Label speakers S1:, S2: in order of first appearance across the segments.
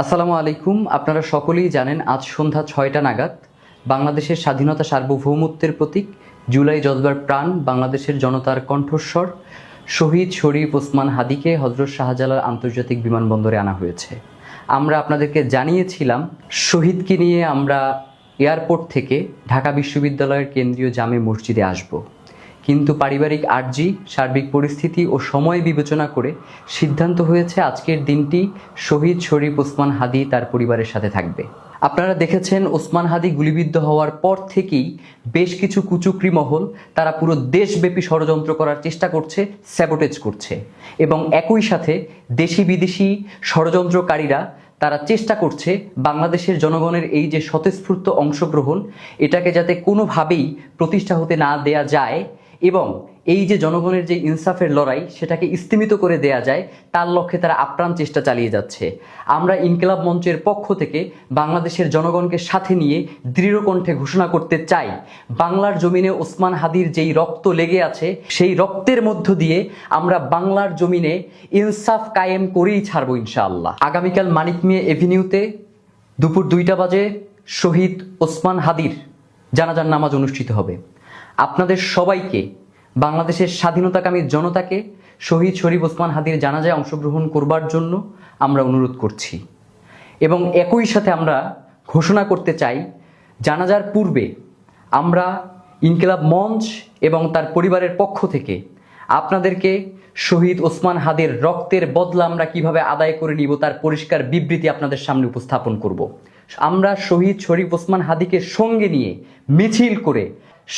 S1: আসসালামু আলাইকুম। আপনারা সকলেই জানেন আজ সন্ধ্যা ৬টা নাগাদ বাংলাদেশের স্বাধীনতা সার্বভৌমত্বের প্রতীক জুলাই জজবার প্রাণ বাংলাদেশের জনতার কণ্ঠস্বর শহীদ শরীফ ওসমান হাদিকে হযরত শাহজালাল আন্তর্জাতিক বিমানবন্দরে আনা হয়েছে। আমরা আপনাদেরকে জানিয়েছিলাম শহীদকে নিয়ে আমরা এয়ারপোর্ট থেকে ঢাকা বিশ্ববিদ্যালয়ের কেন্দ্রীয় জামে মসজিদে আসব, কিন্তু পারিবারিক আর্জি, সার্বিক পরিস্থিতি ও সময় বিবেচনা করে সিদ্ধান্ত হয়েছে আজকের দিনটি শহীদ শরীফ ওসমান হাদি তার পরিবারের সাথে থাকবে। আপনারা দেখেছেন ওসমান হাদি গুলিবিদ্ধ হওয়ার পর থেকেই বেশ কিছু কুচক্রী মহল তারা পুরো দেশব্যাপী ষড়যন্ত্র করার চেষ্টা করছে, স্যাবোটেজ করছে, এবং একই সাথে দেশি বিদেশি ষড়যন্ত্রকারীরা তারা চেষ্টা করছে বাংলাদেশের জনগণের এই যে স্বতঃস্ফূর্ত অংশগ্রহণ এটাকে যাতে কোনোভাবেই প্রতিষ্ঠা হতে না দেয়া যায় এবং এই যে জনগণের যে ইনসাফের লড়াই সেটাকে স্তিমিত করে দেয়া যায় তার লক্ষ্যে তারা আপ্রাণ চেষ্টা চালিয়ে যাচ্ছে। আমরা ইনকিলাব মঞ্চের পক্ষ থেকে বাংলাদেশের জনগণকে সাথে নিয়ে দৃঢ় কণ্ঠে ঘোষণা করতে চাই, বাংলার জমিনে ওসমান হাদির যেই রক্ত লেগে আছে সেই রক্তের মধ্য দিয়ে আমরা বাংলার জমিনে ইনসাফ কায়েম করেই ছাড়বো ইনশাআল্লাহ। আগামীকাল মানিক মিয়া এভিনিউতে দুপুর 2টা বাজে শহীদ ওসমান হাদির জানাজার নামাজ অনুষ্ঠিত হবে। আপনাদের সবাইকে, বাংলাদেশের স্বাধীনতাকামী জনতাকে শহীদ শরীফ ওসমান হাদির জানাজায় অংশগ্রহণ করবার জন্য আমরা অনুরোধ করছি এবং একই সাথে আমরা ঘোষণা করতে চাই জানাজার পূর্বে আমরা ইনকিলাব মঞ্চ এবং তার পরিবারের পক্ষ থেকে আপনাদেরকে শহীদ ওসমান হাদির রক্তের বদলা আমরা কিভাবে আদায় করে নিব তার পরিষ্কার বিবৃতি আপনাদের সামনে উপস্থাপন করব। আমরা শহীদ শরীফ ওসমান হাদিকে সঙ্গে নিয়ে মিছিল করে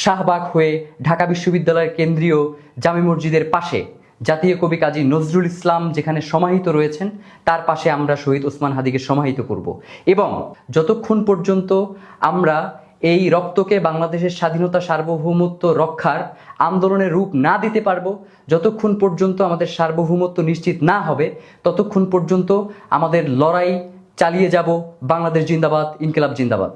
S1: শাহবাগ হয়ে ঢাকা বিশ্ববিদ্যালয়ের কেন্দ্রীয় জামে মসজিদের পাশে জাতীয় কবি কাজী নজরুল ইসলাম যেখানে সমাহিত রয়েছেন তার পাশে আমরা শহীদ ওসমান হাদিকে সমাহিত করব এবং যতক্ষণ পর্যন্ত আমরা এই রক্তকে বাংলাদেশের স্বাধীনতা সার্বভৌমত্ব রক্ষার আন্দোলনের রূপ না দিতে পারবো, যতক্ষণ পর্যন্ত আমাদের সার্বভৌমত্ব নিশ্চিত না হবে ততক্ষণ পর্যন্ত আমাদের লড়াই চালিয়ে যাব। বাংলাদেশ জিন্দাবাদ, ইনকিলাব জিন্দাবাদ।